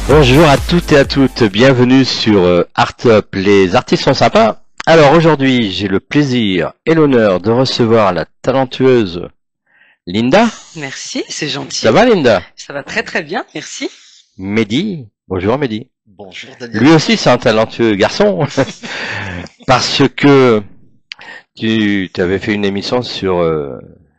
Bonjour à toutes et à toutes, bienvenue sur Art Up, les artistes sont sympas. Alors aujourd'hui, j'ai le plaisir et l'honneur de recevoir la talentueuse Linda. Merci, c'est gentil. Ça va Linda? Ça va très très bien, merci. Mehdi, bonjour Mehdi. Bonjour Daniel. Lui aussi c'est un talentueux garçon, parce que tu avais fait une émission sur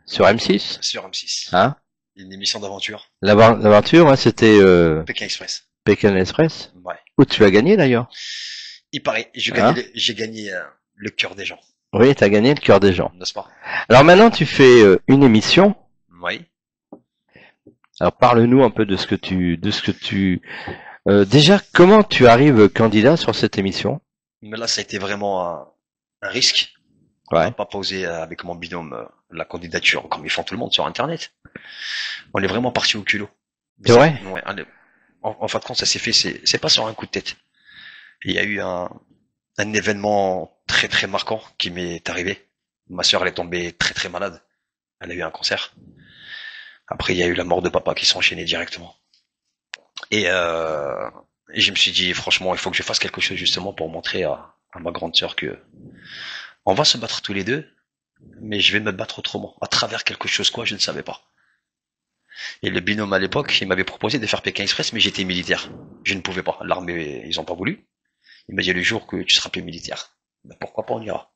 M6, Sur M6. hein? Une émission d'aventure. L'aventure, ouais, c'était Pékin Express. Pékin Express, Ouais. où tu as gagné d'ailleurs. Il paraît, Hein? j'ai gagné le cœur des gens, Oui, tu as gagné le cœur des gens. n'est-ce pas? Alors maintenant tu fais une émission. Oui. Alors parle-nous un peu de ce que tu déjà comment tu arrives candidat sur cette émission? Mais là, ça a été vraiment un risque. On Ouais. n'a pas posé avec mon binôme la candidature comme ils font tout le monde sur Internet. On est vraiment parti au culot. C'est vrai? Ouais, en fin de compte, ça s'est fait, c'est pas sur un coup de tête. Il y a eu un événement très très marquant qui m'est arrivé. Ma sœur, elle est tombée très très malade. Elle a eu un cancer. Après, il y a eu la mort de papa qui s'est enchaînée directement. Et je me suis dit, franchement, il faut que je fasse quelque chose justement pour montrer à ma grande sœur que on va se battre tous les deux, mais je vais me battre autrement, à travers quelque chose quoi, je ne savais pas. Et le binôme à l'époque, il m'avait proposé de faire Pékin Express, mais j'étais militaire. Je ne pouvais pas. L'armée, ils ont pas voulu. Il m'a dit le jour que tu seras plus militaire, ben pourquoi pas, on ira.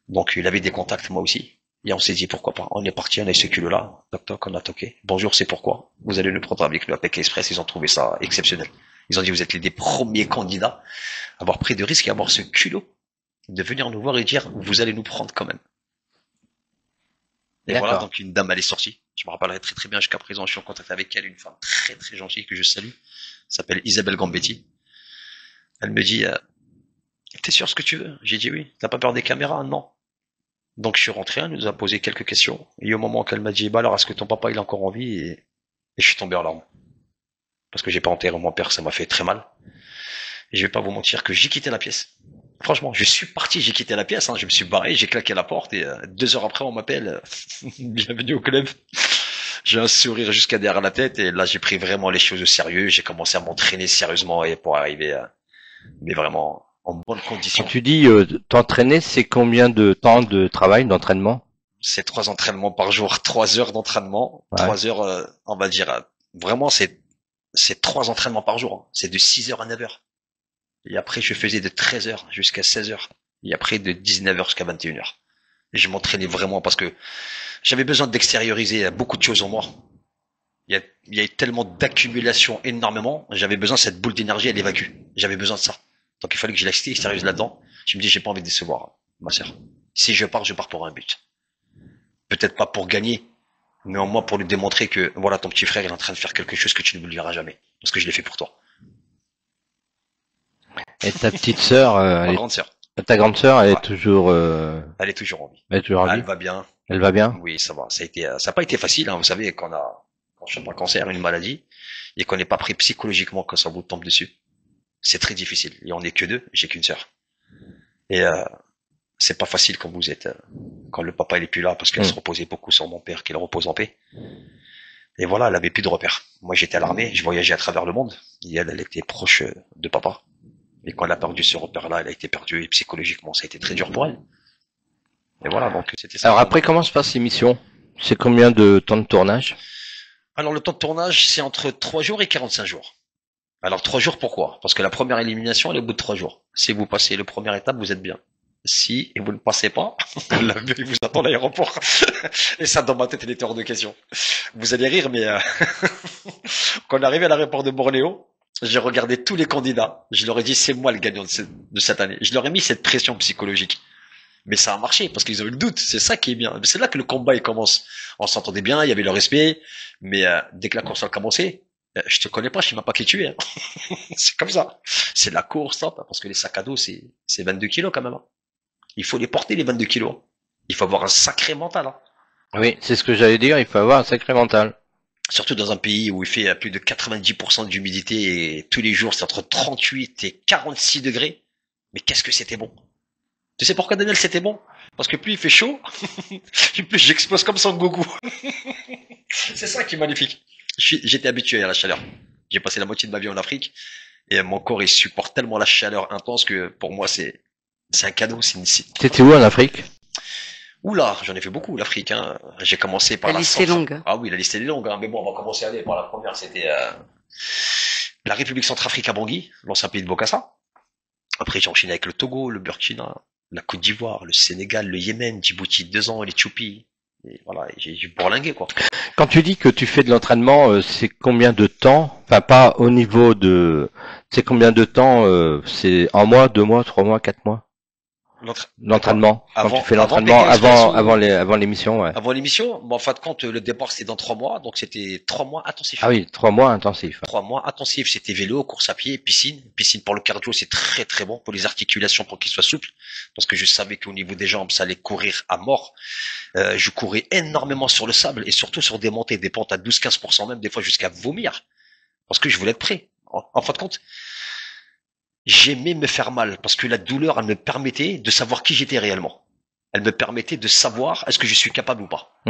Donc il avait des contacts, moi aussi. Et on s'est dit pourquoi pas. On est parti, on a eu ce culot-là. Toc toc, on a toqué. Bonjour, c'est pourquoi. Vous allez nous prendre avec nous à Pékin Express. Ils ont trouvé ça exceptionnel. Ils ont dit vous êtes les des premiers candidats à avoir pris de risques et à avoir ce culot de venir nous voir et dire vous allez nous prendre quand même. Et voilà, D'accord. donc une dame elle est sortie. Je me rappellerai très très bien jusqu'à présent. Je suis en contact avec elle, une femme très très gentille que je salue. Elle s'appelle Isabelle Gambetti. Elle me dit t'es sûr ce que tu veux? J'ai dit oui. T'as pas peur des caméras? Non. Donc je suis rentré, elle nous a posé quelques questions. Et au moment qu'elle m'a dit, bah alors est-ce que ton papa il est encore en vie? Et je suis tombé en larmes. Parce que j'ai pas enterré mon père, ça m'a fait très mal. Et je vais pas vous mentir que j'ai quitté la pièce. Franchement, je suis parti, j'ai quitté la pièce, hein, je me suis barré, j'ai claqué la porte et 2 heures après on m'appelle, bienvenue au club. J'ai un sourire jusqu'à derrière la tête et là j'ai pris vraiment les choses au sérieux, j'ai commencé à m'entraîner sérieusement et pour arriver, mais vraiment en bonne Quand condition. tu dis t'entraîner, c'est combien de temps de travail, d'entraînement? C'est 3 entraînements par jour, 3 heures d'entraînement, Ouais. 3 heures, on va dire, vraiment c'est 3 entraînements par jour, hein. C'est de 6 heures à 9 heures. Et après je faisais de 13 heures jusqu'à 16 heures. Et après de 19 heures jusqu'à 21 heures. Et je m'entraînais vraiment parce que j'avais besoin d'extérioriser beaucoup de choses en moi. Il y a eu tellement d'accumulation énormément, j'avais besoin de cette boule d'énergie, elle évacue. J'avais besoin de ça. Donc il fallait que je l'extériorise là-dedans. Je me dis j'ai pas envie de décevoir ma sœur. Si je pars pour un but. Peut-être pas pour gagner, mais au moins pour lui démontrer que voilà ton petit frère il est en train de faire quelque chose que tu ne lui diras jamais, parce que je l'ai fait pour toi. Et ta petite sœur, Ma grande sœur, ta grande sœur, ouais, elle elle est toujours en vie, est toujours en elle vie? va bien. Elle va bien? Oui, ça va. Ça a été, ça n'a pas été facile, hein. Vous savez, quand on chope un cancer, une maladie, et qu'on n'est pas pris psychologiquement quand ça vous tombe dessus, c'est très difficile. Et on n'est que deux, j'ai qu'une sœur. Et c'est pas facile quand vous êtes, quand le papa il est plus là, parce qu'elle se reposait beaucoup sur mon père, qu'il repose en paix. Et voilà, elle avait plus de repères. Moi, j'étais à l'armée, je voyageais à travers le monde, et elle était proche de papa. Et quand elle a perdu ce repère-là, elle a été perdue, et psychologiquement, ça a été très dur pour elle. Et voilà, donc c'était ça. Alors après, comment se passe l'émission? C'est combien de temps de tournage? Alors, le temps de tournage, c'est entre 3 jours et 45 jours. Alors 3 jours, pourquoi? Parce que la première élimination elle est au bout de 3 jours. Si vous passez la première étape, vous êtes bien. Si et vous ne passez pas, l'avion il vous attend à l'aéroport. Et ça dans ma tête il était hors de question. Vous allez rire, mais quand on est arrivé à l'aéroport de Bornéo, j'ai regardé tous les candidats. Je leur ai dit c'est moi le gagnant de cette année. Je leur ai mis cette pression psychologique. Mais ça a marché parce qu'ils avaient le doute. C'est ça qui est bien. C'est là que le combat il commence. On s'entendait bien, il y avait le respect. Mais dès que la course a commencé, je te connais pas, je sais même pas qui tu es. Hein. C'est comme ça. C'est de la course, hop, parce que les sacs à dos, c'est 22 kilos quand même. Hein. Il faut les porter, les 22 kilos. Il faut avoir un sacré mental. Hein. Oui, c'est ce que j'allais dire, il faut avoir un sacré mental. Surtout dans un pays où il fait plus de 90% d'humidité et tous les jours c'est entre 38 et 46 degrés. Mais qu'est-ce que c'était bon. Tu sais pourquoi Daniel c'était bon? Parce que plus il fait chaud, plus j'explose comme Son Goku. C'est ça qui est magnifique. J'étais habitué à la chaleur. J'ai passé la moitié de ma vie en Afrique et mon corps il supporte tellement la chaleur intense que pour moi c'est un cadeau. T'étais où en Afrique? Oula, j'en ai fait beaucoup l'Afrique. Hein. J'ai commencé par La liste est longue. Ah oui, la liste est longue. Hein. Mais bon, on va commencer à aller par la première. C'était la République centrafrique à Bangui, l'ancien pays de Bokassa. Après, j'ai enchaîné avec le Togo, le Burkina, la Côte d'Ivoire, le Sénégal, le Yémen, Djibouti 2 ans, l'Éthiopie. Et voilà, j'ai bourlingué quoi. Quand tu dis que tu fais de l'entraînement, c'est combien de temps? Enfin, pas au niveau de... C'est combien de temps? C'est un mois, 2 mois, 3 mois, 4 mois? L'entraînement. Quand tu fais l'entraînement avant l'émission, ouais. Avant l'émission, bon, en fin de compte, le départ c'était dans 3 mois, donc c'était 3 mois intensifs. Ah oui, 3 mois intensifs. 3 mois intensifs, c'était vélo, course à pied, piscine. Piscine pour le cardio, c'est très très bon pour les articulations, pour qu'ils soient souples. Parce que je savais qu'au niveau des jambes, ça allait courir à mort. Je courais énormément sur le sable et surtout sur des montées, des pentes à 12-15% même, des fois jusqu'à vomir. Parce que je voulais être prêt. En fin de compte, j'aimais me faire mal parce que la douleur, elle me permettait de savoir qui j'étais réellement. Elle me permettait de savoir est-ce que je suis capable ou pas.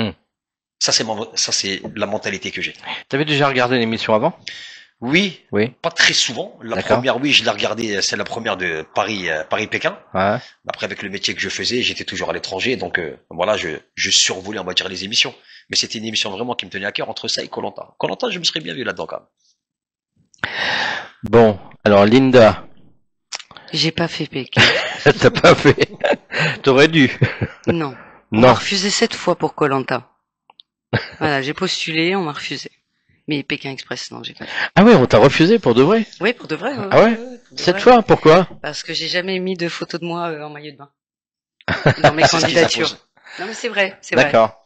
Ça c'est la mentalité que j'ai. T'avais déjà regardé l'émission avant? Oui, Oui. pas très souvent. La D'accord. première, oui, je l'ai regardée, c'est la première de Paris-Pékin. Ouais. Après, avec le métier que je faisais, j'étais toujours à l'étranger, donc voilà, je survolais, on va dire, les émissions. Mais c'était une émission vraiment qui me tenait à cœur entre ça et koh Lanta, je me serais bien vu là-dedans quand même. Bon, alors Linda, J'ai pas fait Pékin. t'as pas fait. T'aurais dû. Non. On m'a Non. refusé 7 fois pour koh Lanta. Voilà, j'ai postulé, on m'a refusé. Mais Pékin Express, non, j'ai pas fait. Ah ouais, on t'a refusé pour de vrai? Oui, pour de vrai. Ah ouais? pour de 7 vrai. fois, pourquoi? Parce que j'ai jamais mis de photos de moi en maillot de bain. Dans mes C'est ce qu'ils candidatures. imposent. Non, mais c'est vrai, c'est vrai. D'accord.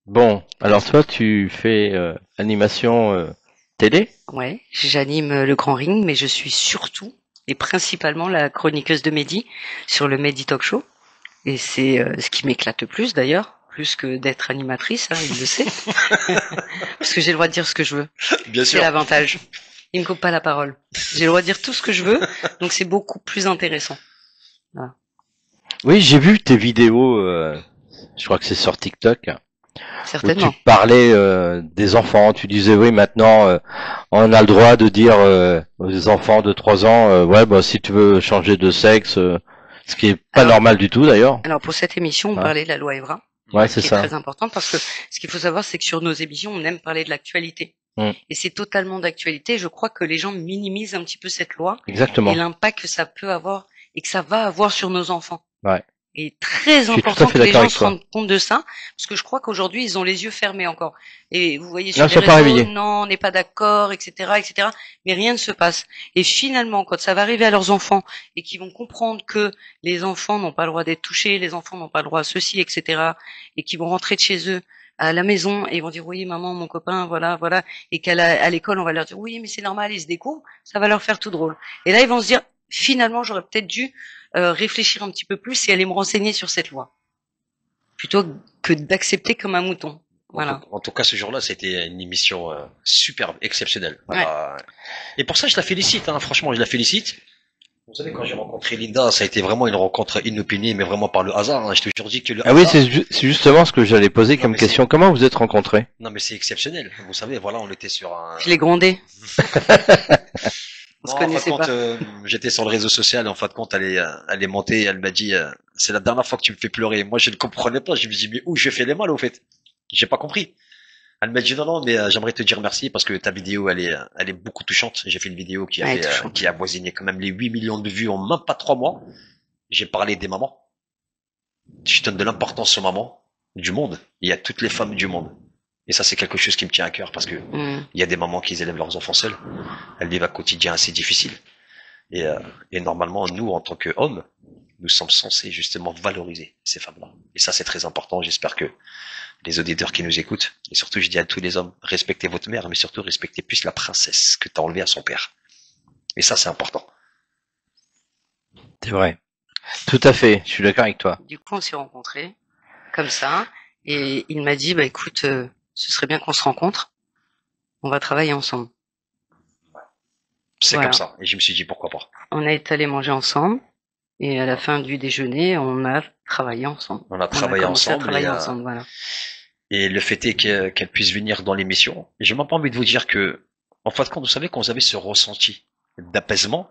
Bon, alors toi, tu fais animation télé? Ouais, j'anime le Grand Ring, mais je suis surtout et principalement la chroniqueuse de Mehdi sur le Mehdi Talk Show. Et c'est ce qui m'éclate le plus d'ailleurs, plus que d'être animatrice, hein, il le sait. Parce que j'ai le droit de dire ce que je veux. Bien C'est sûr. l'avantage. Il me coupe pas la parole. J'ai le droit de dire tout ce que je veux, donc c'est beaucoup plus intéressant. Oui, j'ai vu tes vidéos, je crois que c'est sur TikTok, où Certainement. tu parlais des enfants. Tu disais, oui, maintenant, on a le droit de dire aux enfants de 3 ans, ouais, bah, si tu veux changer de sexe, ce qui est pas Alors- normal du tout d'ailleurs. Alors pour cette émission, on Ouais. parlait de la loi Evra. Ouais, c'est qui est ça. très importante parce que ce qu'il faut savoir, c'est que sur nos émissions, on aime parler de l'actualité. Mm. Et c'est totalement d'actualité. Je crois que les gens minimisent un petit peu cette loi Exactement. et l'impact que ça peut avoir et que ça va avoir sur nos enfants. Ouais. Et très Je suis tout à important fait que les d'accord gens avec se toi. rendent compte de ça, parce que je crois qu'aujourd'hui, ils ont les yeux fermés encore. Et vous voyez Non, sur ils les sont pas réseaux, réveillés. non, on n'est pas d'accord, etc., etc. Mais rien ne se passe. Et finalement, quand ça va arriver à leurs enfants et qu'ils vont comprendre que les enfants n'ont pas le droit d'être touchés, les enfants n'ont pas le droit à ceci, etc., et qu'ils vont rentrer de chez eux à la maison et ils vont dire oui maman, mon copain, voilà, voilà, et à l'école on va leur dire oui mais c'est normal, ils se découvrent, ça va leur faire tout drôle. Et là ils vont se dire finalement j'aurais peut-être dû réfléchir un petit peu plus et aller me renseigner sur cette loi, plutôt que d'accepter comme un mouton. Voilà. En tout cas, ce jour-là, c'était une émission superbe, exceptionnelle. Voilà. Et pour ça, je la félicite. Hein. Franchement, je la félicite. Vous savez, quand j'ai rencontré Linda, ça a été vraiment une rencontre inopinée, mais vraiment par le hasard. Hein. Je te jure dis que le Ah oui, hasard... c'est justement ce que j'allais poser Non, comme mais question. Comment vous êtes rencontrés? Non, mais c'est exceptionnel. Vous savez, voilà, on était sur un... Je l'ai grondé. On se Non, en fin de connaissait compte, pas. j'étais sur le réseau social et en fin de compte, elle est montée, elle m'a dit, c'est la dernière fois que tu me fais pleurer. Moi, je ne comprenais pas. Je me dis, mais où je fais les mal, au fait? J'ai pas compris. Elle m'a dit, non, non, mais j'aimerais te dire merci parce que ta vidéo, elle est beaucoup touchante. J'ai fait une vidéo qui Ouais, avait, touchante. qui a avoisiné quand même les 8 millions de vues en même pas 3 mois. J'ai parlé des mamans. Je donne de l'importance aux mamans du monde. Il y a toutes les femmes du monde. Et ça, c'est quelque chose qui me tient à cœur parce que il y a des mamans qui élèvent leurs enfants seules. Elles vivent un quotidien assez difficile. Et normalement, nous, en tant qu'hommes, nous sommes censés justement valoriser ces femmes-là. Et ça, c'est très important. J'espère que les auditeurs qui nous écoutent, et surtout, je dis à tous les hommes, respectez votre mère, mais surtout, respectez plus la princesse que t'as enlevée à son père. Et ça, c'est important. C'est vrai. Tout à fait. Je suis d'accord avec toi. Du coup, on s'est rencontrés comme ça, et il m'a dit, bah écoute, ce serait bien qu'on se rencontre. On va travailler ensemble. C'est Voilà. comme ça. Et je me suis dit, pourquoi pas. On est allé manger ensemble, et à la fin du déjeuner, on a travaillé ensemble. On a travaillé commencé à ensemble. travailler Et, ensemble, voilà. et le fait est qu'elle puisse venir dans l'émission. J'ai même pas envie de vous dire que en fin de compte, vous savez, quand vous avez ce ressenti d'apaisement,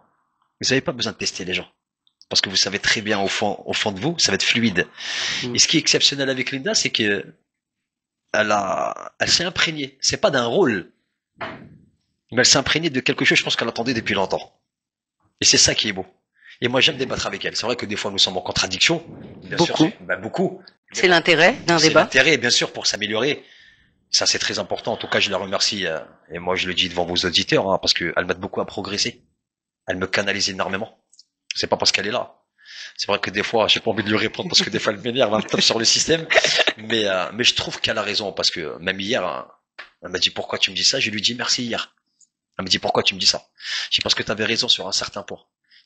vous n'avez pas besoin de tester les gens. Parce que vous savez très bien au fond de vous, ça va être fluide. Et ce qui est exceptionnel avec Linda, c'est que elle s'est imprégnée. C'est pas d'un rôle, mais elle s'est imprégnée de quelque chose, je pense qu'elle attendait depuis longtemps. Et c'est ça qui est beau. Et moi, j'aime débattre avec elle. C'est vrai que des fois, nous sommes en contradiction. Bien beaucoup. Sûr, beaucoup. C'est l'intérêt d'un débat. C'est l'intérêt, bien sûr, pour s'améliorer. Ça, c'est très important. En tout cas, je la remercie. Et moi, je le dis devant vos auditeurs, hein, parce qu'elle m'aide beaucoup à progresser. Elle me canalise énormément. C'est pas parce qu'elle est là. C'est vrai que des fois, j'ai pas envie de lui répondre parce que des fois, elle m'énerve un peu sur le système. Mais je trouve qu'elle a raison parce que même hier, hein, elle m'a dit pourquoi tu me dis ça. Je lui dis merci hier. Elle me dit pourquoi tu me dis ça. Je dis parce que tu avais raison sur un certain point.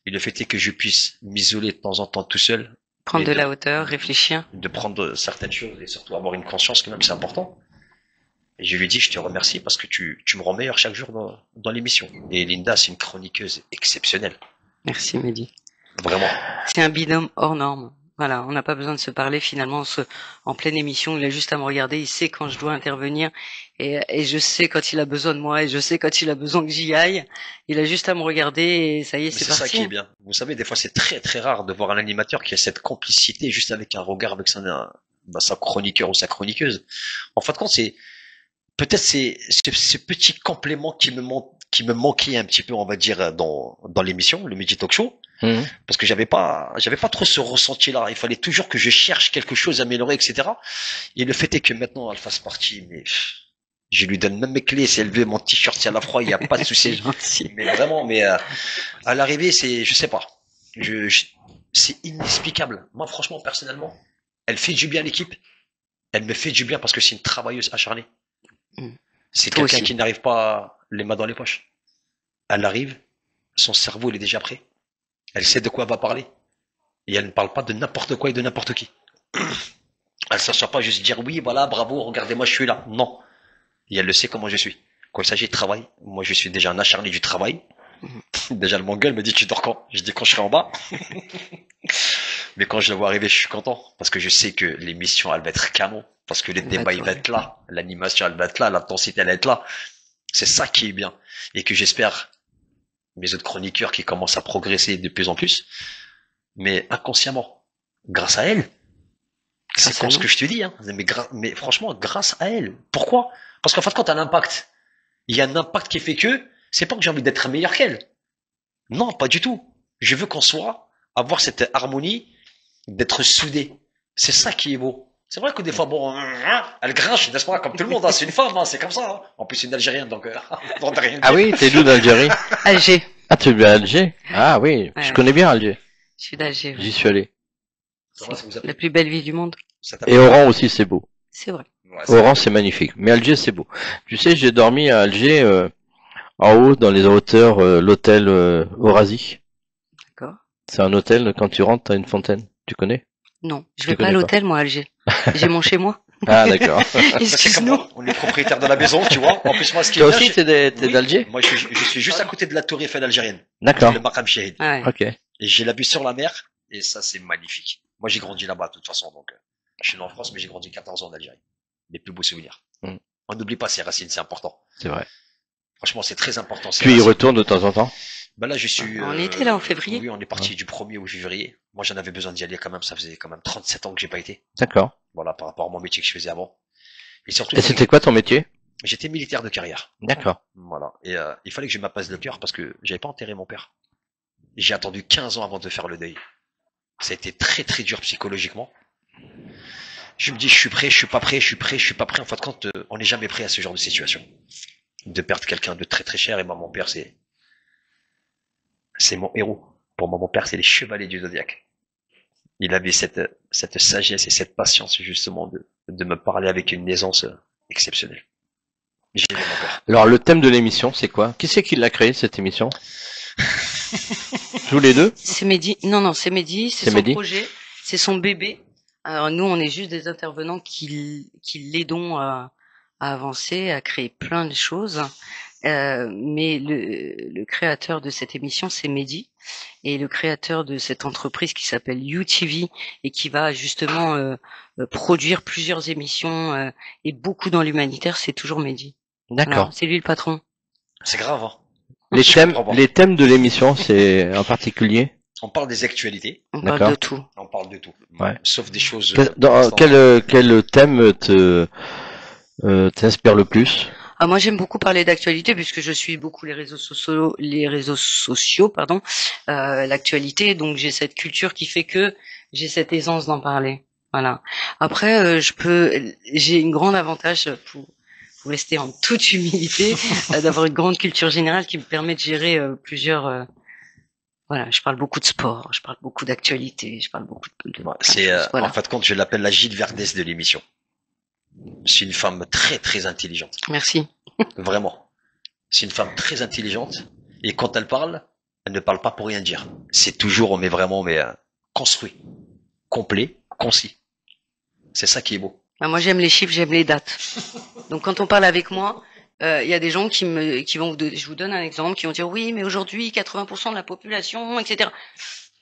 Et le fait est que je puisse m'isoler de temps en temps tout seul. Prendre de la hauteur, réfléchir. De prendre certaines choses et surtout avoir une conscience quand même, c'est important. Et je lui dis, je te remercie parce que tu me rends meilleur chaque jour dans l'émission. Et Linda, c'est une chroniqueuse exceptionnelle. Merci Mehdi. Vraiment. C'est un binôme hors norme. Voilà, on n'a pas besoin de se parler finalement en pleine émission. Il a juste à me regarder, il sait quand je dois intervenir et je sais quand il a besoin de moi et je sais quand il a besoin que j'y aille. Il a juste à me regarder et ça y est, c'est parti. C'est ça qui est bien. Vous savez, des fois c'est très très rare de voir un animateur qui a cette complicité juste avec un regard avec sa chroniqueur ou sa chroniqueuse. En fin de compte, c'est peut-être ce petit complément qui me manquait un petit peu, on va dire, dans l'émission, le Midi Talk Show. Parce que j'avais pas trop ce ressenti-là. Il fallait toujours que je cherche quelque chose à améliorer, etc. Et le fait est que maintenant elle fasse partie, mais je lui donne même mes clés. Si elle veut mon t-shirt, si elle a froid, il n'y a pas de souci. Mais vraiment, à l'arrivée, je sais pas. C'est inexplicable. Moi, franchement, personnellement, elle fait du bien à l'équipe. Elle me fait du bien parce que c'est une travailleuse acharnée. C'est quelqu'un qui n'arrive pas les mains dans les poches. Elle arrive, son cerveau il est déjà prêt. Elle sait de quoi elle va parler. Et elle ne parle pas de n'importe quoi et de n'importe qui. Elle ne s'assure pas juste dire oui, voilà, bravo, regardez-moi, je suis là. Non. Et elle le sait comment je suis. Quand il s'agit de travail, moi je suis déjà un acharné du travail. Déjà le mongol me dit tu dors quand? Je dis quand je serai en bas. Mais quand je la vois arriver, je suis content. Parce que je sais que l'émission, elle va être canon. Parce que le débat, il va être là. L'animation, elle va être là. L'intensité, elle va être là. C'est ça qui est bien. Et que j'espère mes autres chroniqueurs qui commencent à progresser de plus en plus. Mais inconsciemment. Grâce à elle. C'est con ce que je te dis, hein. Mais franchement, grâce à elle. Pourquoi? Parce qu'en fait, quand t'as un impact, il y a un impact qui fait que, c'est pas que j'ai envie d'être meilleur qu'elle. Non, pas du tout. Je veux qu'on soit, avoir cette harmonie, d'être soudés. C'est ça qui est beau. C'est vrai que des fois, bon, elle grinche, n'est-ce pas, comme tout le monde, hein, c'est une femme, hein, c'est comme ça. Hein. En plus, c'est une Algérienne, donc, rien ah oui, t'es d'où d'Algérie? Alger. Ah, tu es bien Alger? Ah oui, ouais, je connais bien Alger. Je suis d'Alger. J'y suis allé. C'est la plus belle ville du monde. Et Oran aussi, c'est beau. C'est vrai. Ouais, Oran, c'est magnifique. Mais Alger, c'est beau. Tu sais, j'ai dormi à Alger, en haut, dans les hauteurs, l'hôtel Orazi. D'accord. C'est un hôtel, quand tu rentres, t'as une fontaine. Tu connais? Non, je vais pas à l'hôtel, moi, à Alger. J'ai mon chez moi. Ah, d'accord. Excuse-nous. On est propriétaire de la maison, tu vois. En plus, moi, ce qui est bien. Toi aussi, t'es d'Alger? Moi, je suis juste à côté de la tour Eiffel algérienne. D'accord. Le Maqam Shahid. Ah ouais. Ok. Et j'ai la vue sur la mer, et ça, c'est magnifique. Moi, j'ai grandi là-bas, de toute façon, donc, je suis né en France, mais j'ai grandi 14 ans en Algérie. Les plus beaux souvenirs. On n'oublie pas ces racines, c'est important. C'est vrai. Franchement, c'est très important. Tu y retournes de temps en temps? Bah là, je suis. On était là en février. Oui, on est parti du 1er au février. Moi, j'en avais besoin d'y aller quand même. Ça faisait quand même 37 ans que j'ai pas été. D'accord. Voilà, par rapport à mon métier que je faisais avant. Et surtout. Et c'était quoi ton métier? J'étais militaire de carrière. D'accord. Voilà. Et il fallait que je m'apaise le cœur parce que j'avais pas enterré mon père. J'ai attendu 15 ans avant de faire le deuil. Ça a été très très dur psychologiquement. Je me dis, je suis prêt, je suis pas prêt, je suis prêt, je suis pas prêt. En fin de compte, on n'est jamais prêt à ce genre de situation. De perdre quelqu'un de très très cher. Et moi, mon père, c'est mon héros. Pour moi, mon père, c'est les chevaliers du zodiaque. Il avait cette sagesse et cette patience, justement, de me parler avec une aisance exceptionnelle. J'ai aimé mon père. Alors, le thème de l'émission, c'est quoi? Qui c'est qui l'a créé, cette émission? Tous les deux? C'est Mehdi. Non, c'est Mehdi. C'est son projet. C'est son bébé. Alors, nous, on est juste des intervenants qui l'aidons à avancer, à créer plein de choses. Mais le créateur de cette émission, c'est Mehdi, et le créateur de cette entreprise qui s'appelle UTV et qui va justement produire plusieurs émissions et beaucoup dans l'humanitaire, c'est toujours Mehdi. D'accord. C'est lui le patron. C'est grave, hein. Les thèmes de l'émission, c'est en particulier. On parle des actualités. On parle de tout. On parle de tout. Ouais. Sauf des choses. Quel thème t'inspire le plus? Ah, moi, j'aime beaucoup parler d'actualité puisque je suis beaucoup les réseaux sociaux, pardon, l'actualité. Donc, j'ai cette culture qui fait que j'ai cette aisance d'en parler. Voilà. Après, j'ai une grande avantage pour rester en toute humilité, d'avoir une grande culture générale qui me permet de gérer plusieurs. Voilà, je parle beaucoup de sport, je parle beaucoup d'actualité, je parle beaucoup de voilà. En fin de compte, je l'appelle la Gilles Verdès de l'émission. C'est une femme très très intelligente. Merci. Vraiment. C'est une femme très intelligente et quand elle ne parle pas pour rien dire. C'est toujours, construit, complet, concis. C'est ça qui est beau. Moi, j'aime les chiffres, j'aime les dates. Donc, quand on parle avec moi, il y a des gens qui vont, je vous donne un exemple, qui vont dire oui, mais aujourd'hui, 80% de la population, etc.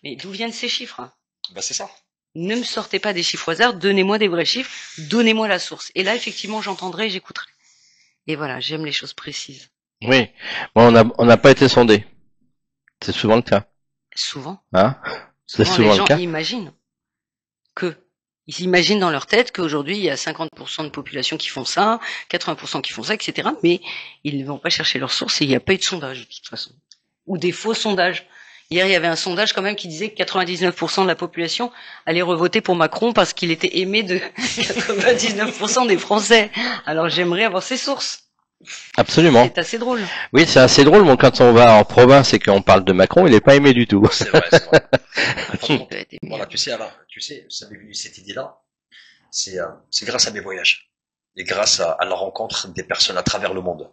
Mais d'où viennent ces chiffres? Bah, c'est ça. Ne me sortez pas des chiffres au hasard, donnez-moi des vrais chiffres, donnez-moi la source. Et là, effectivement, j'entendrai et j'écouterai. Et voilà, j'aime les choses précises. Oui. Bon, on n'a pas été sondé. C'est souvent le cas. Souvent. Hein? C'est souvent le cas. Les gens ils imaginent dans leur tête qu'aujourd'hui, il y a 50% de population qui font ça, 80% qui font ça, etc. Mais ils ne vont pas chercher leurs sources et il n'y a pas eu de sondage, de toute façon. Ou des faux sondages. Hier, il y avait un sondage quand même qui disait que 99% de la population allait revoter pour Macron parce qu'il était aimé de 99% des Français. Alors j'aimerais avoir ces sources. Absolument. C'est assez drôle. Oui, c'est assez drôle. Bon, quand on va en province et qu'on parle de Macron, il n'est pas aimé du tout. C'est vrai, c'est vrai. Voilà, tu sais, ça m'est venu cette idée-là. C'est grâce à mes voyages et grâce à la rencontre des personnes à travers le monde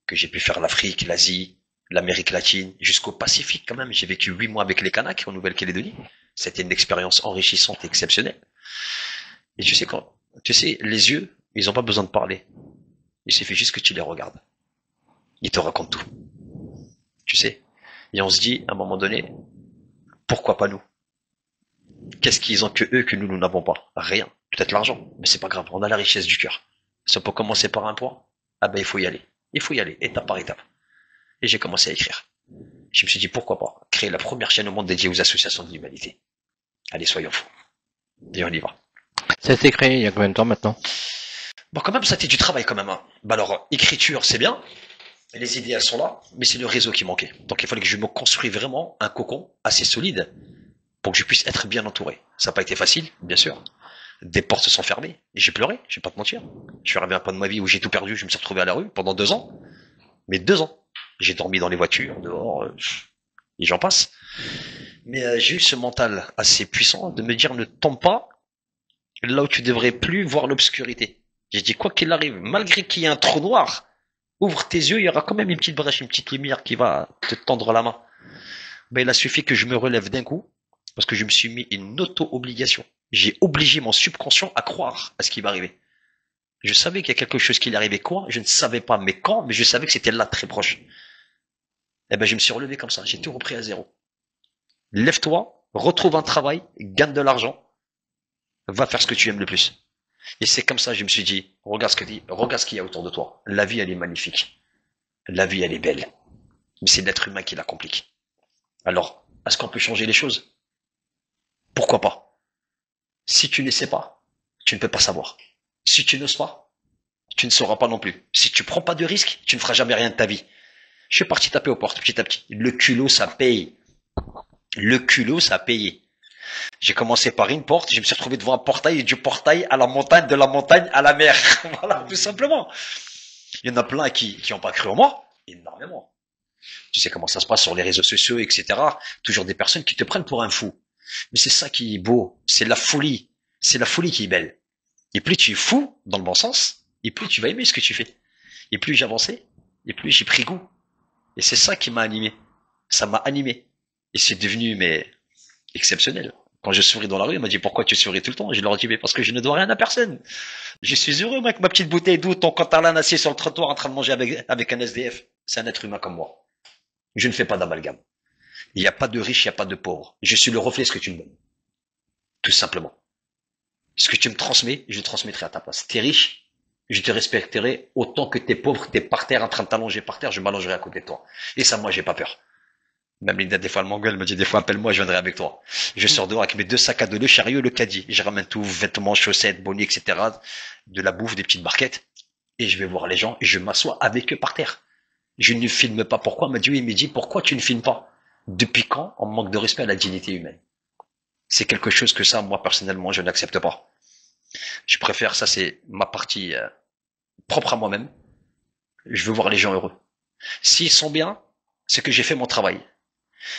que j'ai pu faire l'Afrique, l'Asie, l'Amérique latine, jusqu'au Pacifique quand même. J'ai vécu 8 mois avec les Kanaks en Nouvelle-Calédonie. C'était une expérience enrichissante et exceptionnelle. Et tu sais, les yeux, ils ont pas besoin de parler. Il suffit juste que tu les regardes. Ils te racontent tout. Tu sais. Et on se dit, à un moment donné, pourquoi pas nous? Qu'est-ce qu'ils ont que eux que nous n'avons pas? Rien. Peut-être l'argent, mais c'est pas grave. On a la richesse du cœur. Si on peut commencer par un point, il faut y aller. Il faut y aller, étape par étape. Et j'ai commencé à écrire. Je me suis dit, pourquoi pas créer la première chaîne au monde dédiée aux associations de l'humanité. Allez, soyons fous. Et on y va. Ça a été créé il y a combien de temps maintenant? Bon, quand même, ça a été du travail quand même. Hein. Bah alors, écriture, c'est bien. Les idées, elles sont là, mais c'est le réseau qui manquait. Donc, il fallait que je me construise vraiment un cocon assez solide pour que je puisse être bien entouré. Ça n'a pas été facile, bien sûr. Des portes se sont fermées et j'ai pleuré, je vais pas te mentir. Je suis arrivé à un point de ma vie où j'ai tout perdu, je me suis retrouvé à la rue pendant 2 ans. Mais 2 ans. J'ai dormi dans les voitures, dehors, et j'en passe. Mais j'ai eu ce mental assez puissant de me dire ne tombe pas là où tu devrais plus voir l'obscurité. J'ai dit quoi qu'il arrive, malgré qu'il y ait un trou noir, ouvre tes yeux, il y aura quand même une petite brèche, une petite lumière qui va te tendre la main. Ben, il a suffi que je me relève d'un coup, parce que je me suis mis une auto-obligation. J'ai obligé mon subconscient à croire à ce qui va arriver. Je savais qu'il y a quelque chose qui allait arriver quoi, je ne savais pas mais quand, mais je savais que c'était là très proche. Eh ben, je me suis relevé comme ça, j'ai tout repris à zéro. Lève-toi, retrouve un travail, gagne de l'argent, va faire ce que tu aimes le plus. Et c'est comme ça que je me suis dit, regarde ce qu'il y a autour de toi. La vie, elle est magnifique. La vie, elle est belle. Mais c'est l'être humain qui la complique. Alors, est-ce qu'on peut changer les choses? Pourquoi pas? Si tu ne sais pas, tu ne peux pas savoir. Si tu n'oses pas, tu ne sauras pas non plus. Si tu prends pas de risques, tu ne feras jamais rien de ta vie. Je suis parti taper aux portes petit à petit. Le culot, ça paye. Le culot, ça a payé. J'ai commencé par une porte, je me suis retrouvé devant un portail et du portail à la montagne, de la montagne à la mer. Voilà, tout simplement. Il y en a plein qui n'ont pas cru en moi, énormément. Tu sais comment ça se passe sur les réseaux sociaux, etc. Toujours des personnes qui te prennent pour un fou. Mais c'est ça qui est beau, c'est la folie. C'est la folie qui est belle. Et plus tu es fou, dans le bon sens, et plus tu vas aimer ce que tu fais. Et plus j'avançais, et plus j'ai pris goût. Et c'est ça qui m'a animé. Ça m'a animé. Et c'est devenu, exceptionnel. Quand je souris dans la rue, il m'a dit pourquoi tu souris tout le temps? Je leur ai dit mais parce que je ne dois rien à personne. Je suis heureux avec ma petite bouteille d'eau, ton cantarlane assis sur le trottoir en train de manger avec un SDF. C'est un être humain comme moi. Je ne fais pas d'amalgame. Il n'y a pas de riche, il n'y a pas de pauvre. Je suis le reflet de ce que tu me donnes. Tout simplement. Ce que tu me transmets, je le transmettrai à ta place. T'es riche, je te respecterai autant que t'es pauvre, t'es par terre en train de t'allonger par terre, je m'allongerai à côté de toi. Et ça, moi, j'ai pas peur. Même Linda, des fois, elle m'engueule, elle me dit, des fois, appelle-moi, je viendrai avec toi. Je sors dehors avec mes 2 sacs à dos, le chariot, le caddie. Je ramène tout, vêtements, chaussettes, bonnets, etc. De la bouffe, des petites barquettes. Et je vais voir les gens et je m'assois avec eux par terre. Je ne filme pas. Pourquoi? Elle m'a dit, oui, il me dit, pourquoi tu ne filmes pas? Depuis quand on manque de respect à la dignité humaine? C'est quelque chose que ça, moi, personnellement, je n'accepte pas. Je préfère, ça, c'est ma partie propre à moi-même. Je veux voir les gens heureux. S'ils sont bien, c'est que j'ai fait mon travail.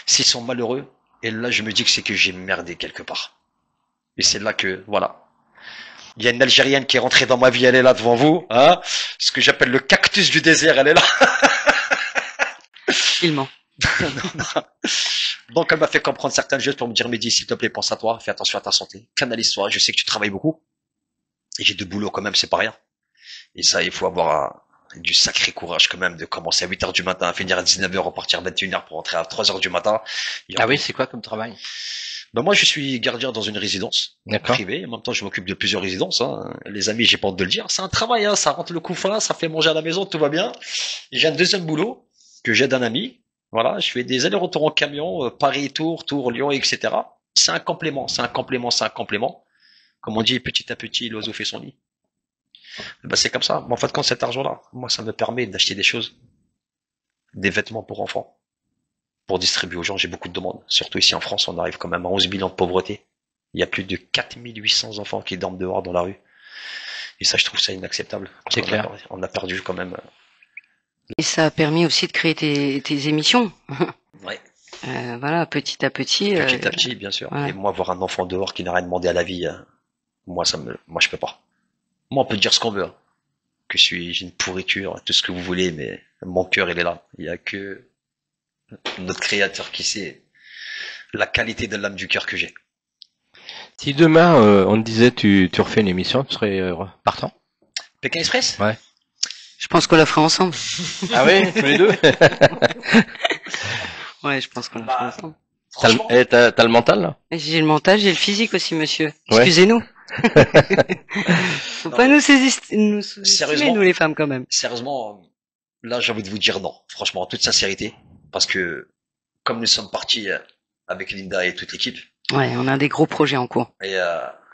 S'ils sont malheureux, et là, je me dis que c'est que j'ai merdé quelque part. Et c'est là que, voilà. Il y a une Algérienne qui est rentrée dans ma vie, elle est là devant vous, hein. Ce que j'appelle le cactus du désert, elle est là. Il ment. Donc, elle m'a fait comprendre certaines choses pour me dire, Mehdi, s'il te plaît, pense à toi, fais attention à ta santé, canalise-toi, je sais que tu travailles beaucoup. Et j'ai de boulot quand même, c'est pas rien. Et ça, il faut avoir du sacré courage quand même de commencer à 8h du matin, finir à 19h, repartir à 21h pour rentrer à 3h du matin. Ah oui, c'est quoi comme travail? Ben moi, je suis gardien dans une résidence privée. En même temps, je m'occupe de plusieurs résidences. Hein. Les amis, j'ai pas honte de le dire. C'est un travail, hein. Ça rentre le coup fin, ça fait manger à la maison, tout va bien. Et j'ai un deuxième boulot que j'aide un ami. Voilà, je fais des allers-retours en camion, Paris, Tours, Lyon, etc. C'est un complément, c'est un complément, c'est un complément. Comme on dit, petit à petit, l'oiseau fait son lit. Ben, c'est comme ça. Mais en fait, quand cet argent-là, moi, ça me permet d'acheter des choses, des vêtements pour enfants, pour distribuer aux gens. J'ai beaucoup de demandes. Surtout ici en France, on arrive quand même à 11 millions de pauvreté. Il y a plus de 4800 enfants qui dorment dehors dans la rue. Et ça, je trouve ça inacceptable. C'est clair. On a perdu quand même. Et ça a permis aussi de créer tes émissions. Ouais. Voilà, petit à petit. Petit à petit, bien sûr. Ouais. Et moi, voir un enfant dehors qui n'a rien demandé à la vie, moi, je peux pas. Moi, on peut dire ce qu'on veut. Hein. Que j'ai une pourriture, tout ce que vous voulez, mais mon cœur, il est là. Il y a que notre créateur qui sait la qualité de l'âme du cœur que j'ai. Si demain, on te disait tu refais une émission, tu serais partant? Pékin Express? Ouais. Je pense qu'on la fera ensemble. Ah oui, tous les deux? Ouais, je pense qu'on la fera ensemble. T'as le mental, là? J'ai le mental, j'ai le physique aussi, monsieur. Ouais. Excusez-nous. Faut pas nous sous-estimer, nous les femmes, quand même. Sérieusement, là, j'ai envie de vous dire non. Franchement, en toute sincérité. Parce que, comme nous sommes partis avec Linda et toute l'équipe. Ouais, on a des gros projets en cours. Et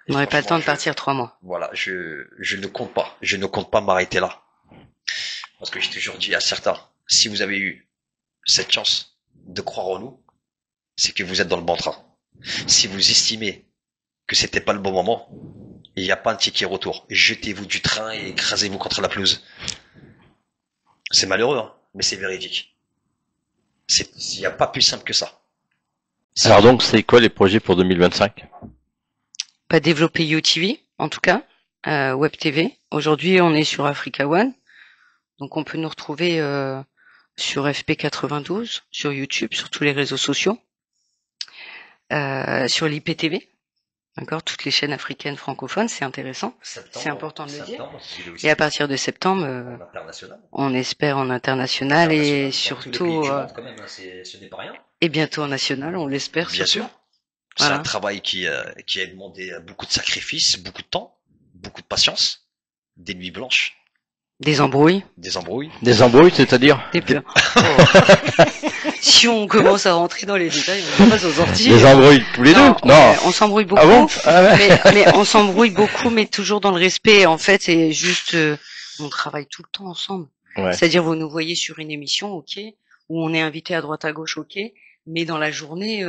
on n'aurait pas le temps de partir 3 mois. Voilà, je ne compte pas. Je ne compte pas m'arrêter là. Parce que j'ai toujours dit à certains, si vous avez eu cette chance de croire en nous, c'est que vous êtes dans le bon train. Si vous estimez que c'était pas le bon moment, il n'y a pas un ticket retour. Jetez-vous du train et écrasez-vous contre la pelouse. C'est malheureux, hein, mais c'est véridique. Il n'y a pas plus simple que ça. Alors donc, c'est quoi les projets pour 2025? Pas développer UTV, en tout cas, Web TV. Aujourd'hui, on est sur Africa One. Donc on peut nous retrouver sur FP92, sur YouTube, sur tous les réseaux sociaux, sur l'IPTV, d'accord, toutes les chaînes africaines francophones, c'est intéressant, c'est important de le dire. Et à partir de septembre, on espère en international et surtout, ce n'est pas rien. Et bientôt en national, on l'espère. Bien sûr. Voilà. C'est un travail qui a demandé beaucoup de sacrifices, beaucoup de temps, beaucoup de patience, des nuits blanches. Des embrouilles. Des embrouilles. Des embrouilles, c'est-à-dire? Des pleurs. Si on commence à rentrer dans les détails, on va pas s'en sortir. Des embrouilles tous les deux? Non. On s'embrouille beaucoup. Ah bon? mais on s'embrouille beaucoup, mais toujours dans le respect. En fait, c'est juste, on travaille tout le temps ensemble. Ouais. C'est-à-dire, vous nous voyez sur une émission, ok, où on est invité à droite à gauche, ok, mais dans la journée,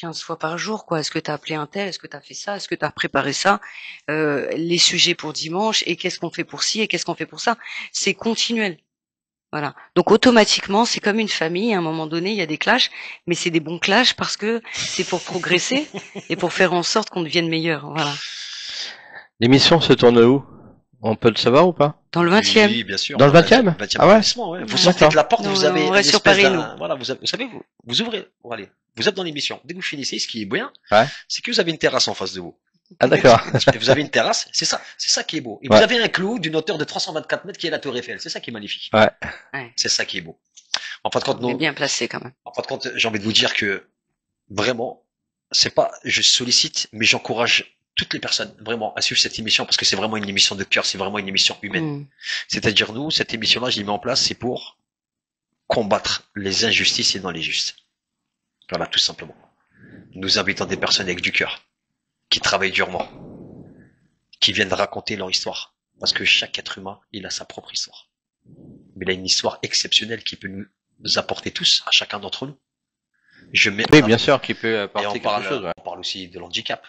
15 fois par jour, quoi. Est-ce que t'as appelé un tel? Est-ce que t'as fait ça? Est-ce que t'as préparé ça? Les sujets pour dimanche, et qu'est-ce qu'on fait pour ci, et qu'est-ce qu'on fait pour ça? C'est continuel. Voilà. Donc, automatiquement, c'est comme une famille. À un moment donné, il y a des clashs, mais c'est des bons clashs parce que c'est pour progresser et pour faire en sorte qu'on devienne meilleur. Voilà. L'émission se tourne où? On peut le savoir ou pas? Dans le 20e. Oui, bien sûr. Dans le 20e? Ah ouais? Ouais. Vous sortez de la porte, vous avez on reste sur Paris, nous. Voilà, vous savez, vous ouvrez, bon, allez, vous êtes dans l'émission. Dès que vous finissez, ce qui est bien, ouais, c'est que vous avez une terrasse en face de vous. Ah, d'accord. Vous avez une terrasse, c'est ça qui est beau. Et vous avez un clou d'une hauteur de 324 mètres qui est la Tour Eiffel. C'est ça qui est magnifique. Ouais. C'est ça qui est beau. En fin de compte, on est bien placé quand même. En fin de compte, j'ai envie de vous dire que vraiment, c'est pas, je sollicite, mais j'encourage toutes les personnes vraiment à suivre cette émission parce que c'est vraiment une émission de cœur, c'est vraiment une émission humaine. C'est-à-dire nous, cette émission-là, je l'ai mis en place, c'est pour combattre les injustices et non les justes. Voilà, tout simplement. Nous invitons des personnes avec du cœur, qui travaillent durement, qui viennent raconter leur histoire. Parce que chaque être humain, il a sa propre histoire. Mais il a une histoire exceptionnelle qui peut nous apporter tous, à chacun d'entre nous. Oui, bien sûr, qui peut apporter quelque chose. Ouais. On parle aussi de l'handicap,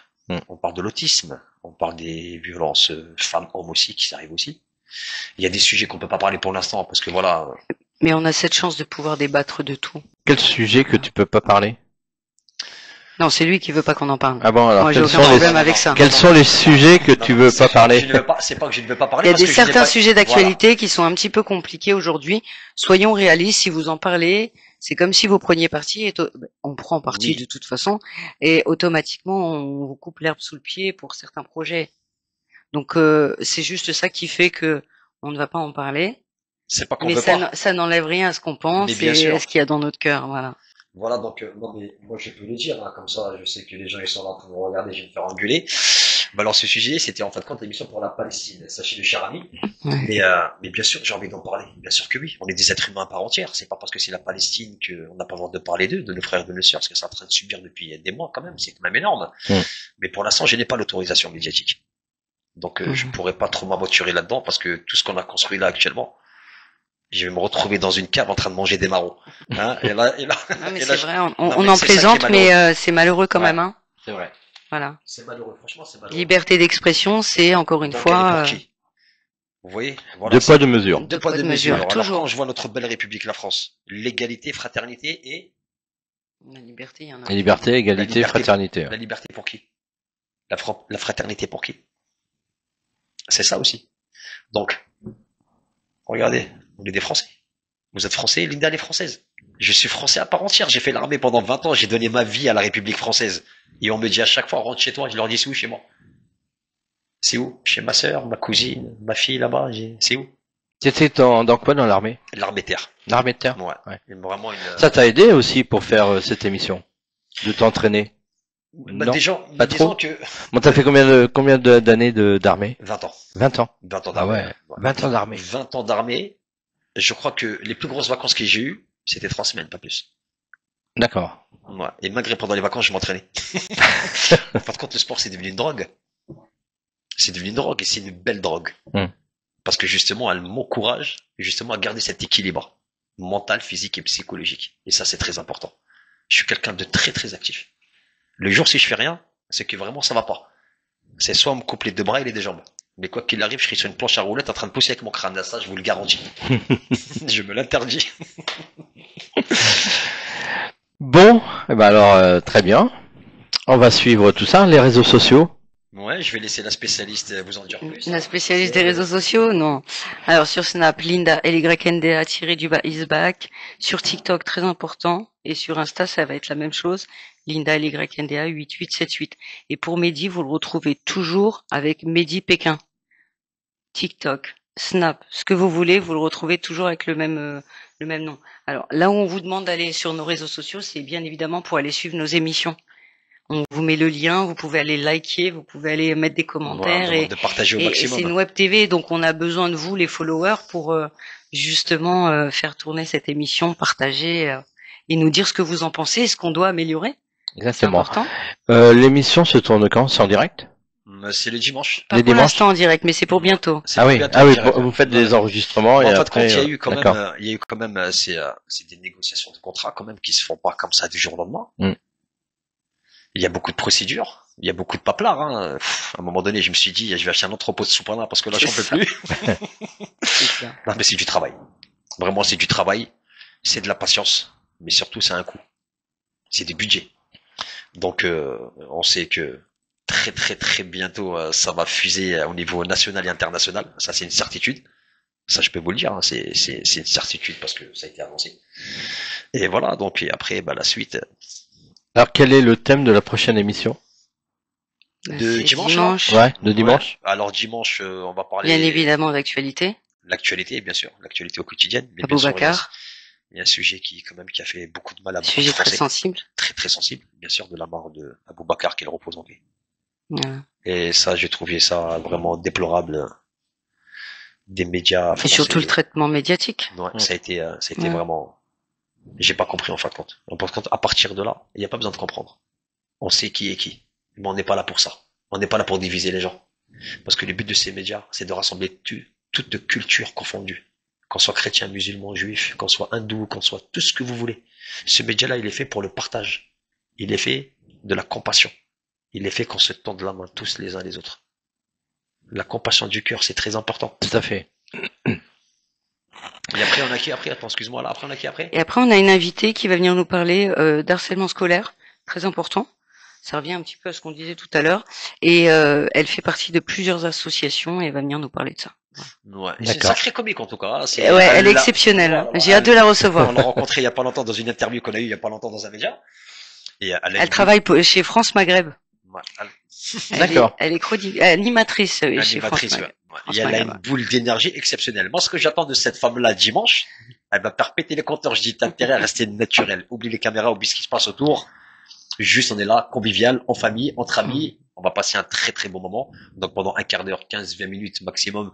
on parle de l'autisme, on parle des violences femmes-hommes aussi, qui arrivent aussi. Il y a des sujets qu'on peut pas parler pour l'instant, parce que voilà. Mais on a cette chance de pouvoir débattre de tout. Quel sujet que tu peux pas parler? Non, c'est lui qui veut pas qu'on en parle. Ah bon, alors moi, j'ai aucun problème avec ça. Quels sont les sujets que tu veux pas parler? C'est pas que je ne veux pas parler. Il y a certains sujets d'actualité qui sont un petit peu compliqués aujourd'hui. Soyons réalistes, si vous en parlez, c'est comme si vous preniez parti, et on prend parti de toute façon, et automatiquement on vous coupe l'herbe sous le pied pour certains projets. Donc c'est juste ça qui fait que on ne va pas en parler. C'est pas qu'on mais veut ça, pas. Ça n'enlève rien à ce qu'on pense et à ce qu'il y a dans notre cœur, voilà. Voilà, donc non mais moi je peux le dire, hein, comme ça je sais que les gens ils sont là pour me regarder, je vais me faire engueuler. Bah alors ce sujet c'était en fin de compte l'émission pour la Palestine, sachez le cher ami. Mais bien sûr j'ai envie d'en parler, bien sûr que oui. On est des êtres humains à part entière, c'est pas parce que c'est la Palestine qu'on n'a pas le droit de parler d'eux, de nos frères et de nos sœurs, parce que c'est en train de subir depuis des mois quand même, c'est quand même énorme. Mais pour l'instant je n'ai pas l'autorisation médiatique. Donc je pourrais pas trop m'aventurer là-dedans parce que tout ce qu'on a construit là actuellement, je vais me retrouver dans une cave en train de manger des marrons. Hein, et là, non, mais c'est vrai, on en plaisante, mais c'est malheureux quand même. Hein. C'est vrai. Voilà. C'est malheureux, franchement, c'est malheureux. Liberté d'expression, c'est encore une fois. Vous voyez, voilà, deux poids, deux mesures. Deux poids, deux mesures. Alors, quand je vois notre belle République, la France, l'égalité, fraternité et la liberté, il y en a. La liberté, égalité, fraternité. La liberté pour qui? La fraternité pour qui? C'est ça aussi. Donc, regardez, on est des Français. Vous êtes Français, Linda elle est française. Je suis Français à part entière. J'ai fait l'armée pendant 20 ans. J'ai donné ma vie à la République française. Et on me dit à chaque fois, rentre chez toi. Je leur dis, c'est où chez moi? C'est où? Chez ma sœur, ma cousine, ma fille là-bas. C'est où? T'étais dans quoi dans l'armée? L'armée de terre. L'armée de terre? Ouais. Vraiment Ça t'a aidé aussi pour faire cette émission? De t'entraîner? Bah, non, déjà, pas trop. Que... Bon, t'as fait combien d'années d'armée? 20 ans. 20 ans. 20 ans d'armée. Ah ouais. 20 ans d'armée. 20 ans d'armée. Je crois que les plus grosses vacances que j'ai eues, c'était 3 semaines, pas plus. D'accord. Ouais. Et malgré pendant les vacances, je m'entraînais. En fin de compte, le sport, c'est devenu une drogue. C'est devenu une drogue et c'est une belle drogue. Parce que justement, elle m'encourage justement à garder cet équilibre mental, physique et psychologique. Et ça, c'est très important. Je suis quelqu'un de très, très actif. Le jour, si je fais rien, c'est que vraiment, ça va pas. C'est soit on me coupe les deux bras et les deux jambes. Mais quoi qu'il arrive, je serai sur une planche à roulettes en train de pousser avec mon crâne. Ça, je vous le garantis. Je me l'interdis. Bon, eh ben alors, très bien. On va suivre tout ça, les réseaux sociaux. Ouais, je vais laisser la spécialiste vous en dire plus. La spécialiste des réseaux sociaux, non. Alors sur Snap, Linda LYNDA-isback. Sur TikTok, très important. Et sur Insta, ça va être la même chose. Linda LYNDA 8878. Et pour Mehdi, vous le retrouvez toujours avec Mehdi Pékin. TikTok, Snap, ce que vous voulez, vous le retrouvez toujours avec le même nom. Alors là où on vous demande d'aller sur nos réseaux sociaux, c'est bien évidemment pour aller suivre nos émissions. On vous met le lien, vous pouvez aller liker, vous pouvez aller mettre des commentaires de partager au maximum. Et c'est une web TV, donc on a besoin de vous, les followers, pour justement faire tourner cette émission, partager et nous dire ce que vous en pensez, ce qu'on doit améliorer. Exactement. C'est important. L'émission se tourne quand? C'est en direct? C'est le dimanche. Pas pour l'instant en direct, mais c'est pour bientôt. Ah oui, vous faites des enregistrements et après. Il y a eu quand même, c'est des négociations de contrat quand même qui se font pas comme ça du jour au lendemain. Il y a beaucoup de procédures, il y a beaucoup de paplard. Hein. À un moment donné, je me suis dit, je vais acheter un entrepôt de soupana parce que là, j'en peux plus. Non, mais c'est du travail. Vraiment, c'est du travail. C'est de la patience, mais surtout, c'est un coût. C'est des budgets. Donc, on sait que très très très bientôt, ça va fuser au niveau national et international. Ça, c'est une certitude. Ça, je peux vous le dire. Hein. C'est une certitude parce que ça a été avancé. Et voilà. Donc, et après, la suite. Alors, quel est le thème de la prochaine émission? De dimanche. Ouais, de dimanche. Ouais. Alors dimanche, on va parler. Bien évidemment d'actualité. L'actualité, bien sûr, l'actualité au quotidien. Aboubacar. Il y a un sujet qui a fait beaucoup de mal à beaucoup de Français. Sujet très sensible. Très très sensible, bien sûr, de la mort de Aboubacar, qu'il repose en paix. Et ça, j'ai trouvé ça vraiment déplorable des médias. Et surtout le traitement médiatique. Ouais, ça a été vraiment. J'ai pas compris en fin de compte. À partir de là, il n'y a pas besoin de comprendre. On sait qui est qui. Mais on n'est pas là pour ça. On n'est pas là pour diviser les gens. Parce que le but de ces médias, c'est de rassembler toute culture confondue. Qu'on soit chrétien, musulman, juif, qu'on soit hindou, qu'on soit tout ce que vous voulez. Ce média-là, il est fait pour le partage. Il est fait de la compassion. Il est fait qu'on se tende la main tous les uns les autres. La compassion du cœur, c'est très important. Tout à fait. Et après, on a qui après? Attends, excuse-moi, là, après, on a qui après? Et après, on a une invitée qui va venir nous parler d'harcèlement scolaire, très important. Ça revient un petit peu à ce qu'on disait tout à l'heure. Et elle fait partie de plusieurs associations et elle va venir nous parler de ça. Ouais. C'est une sacrée comique en tout cas. Ouais, elle est exceptionnelle. J'ai hâte de la recevoir. On l'a rencontrée il y a pas longtemps dans une interview qu'on a eue il y a pas longtemps dans un média. Et elle travaille chez France Maghreb. Ouais, d'accord. Elle est animatrice chez France Maghreb. Ouais. Et elle a une boule d'énergie exceptionnelle. Moi, ce que j'attends de cette femme-là dimanche, elle va faire péter les compteurs. Je dis, t'as intérêt à rester naturel. Oublie les caméras, oublie ce qui se passe autour. Juste, on est là, convivial, en famille, entre amis. On va passer un très très bon moment. Donc pendant un quart d'heure, 15-20 minutes maximum,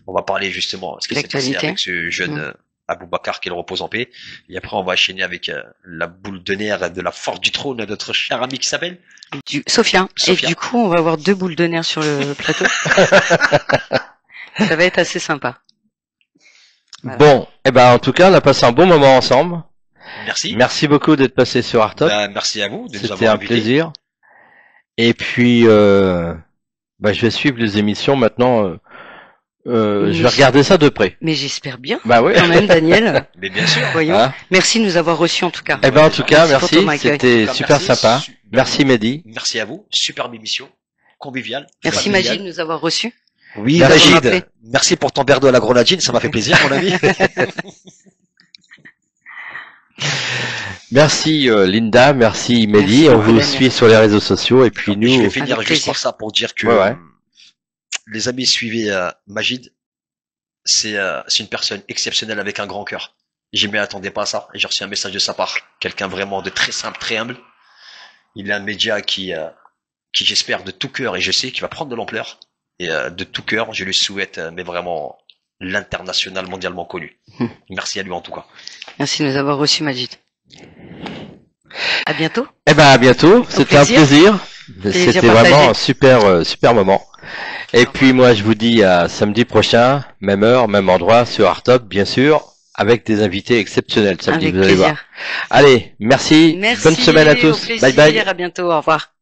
on va parler justement de ce qui s'est passé avec ce jeune Aboubacar qui le repose en paix. Et après, on va enchaîner avec la boule de nerfs de la force du trône de notre cher ami qui s'appelle Sophia. Et du coup, on va avoir 2 boules de nerfs sur le plateau. Ça va être assez sympa. Voilà. Bon, et ben en tout cas, on a passé un bon moment ensemble. Merci. Merci beaucoup d'être passé sur Artop. Merci à vous de nous avoir invités. C'était un plaisir. Et puis, je vais suivre les émissions maintenant. Je vais regarder ça de près. Mais j'espère bien. Bah oui. Quand même, Daniel. Mais bien sûr. Voyons. Hein, merci de nous avoir reçus en tout cas. Eh ben en tout cas, merci. C'était super sympa. Merci Mehdi. Merci à vous. Superbe émission. Conviviale. Merci Magid de nous avoir reçus. Oui, Magid. Merci pour ton verre d'eau à la grenadine. Ça m'a fait plaisir, mon ami. Merci Linda, merci Mehdi, on vous suit sur les réseaux sociaux et puis nous. Je vais finir juste par ça pour dire que les amis, suivez Magid, c'est une personne exceptionnelle avec un grand cœur. Je m'y attendais pas à ça et j'ai reçu un message de sa part, quelqu'un vraiment de très simple, très humble. Il a un média qui j'espère de tout cœur et je sais qu'il va prendre de l'ampleur et de tout cœur, je lui souhaite mais vraiment l'international mondialement connu. Merci à lui en tout cas. Merci de nous avoir reçus, Magid. À bientôt. Eh ben, à bientôt. C'était un plaisir. C'était vraiment un super moment. Et puis, moi, je vous dis à samedi prochain, même heure, même endroit, sur Artop, bien sûr, avec des invités exceptionnels samedi, vous allez voir. Allez, merci. Bonne semaine à tous. Bye bye. À bientôt. Au revoir.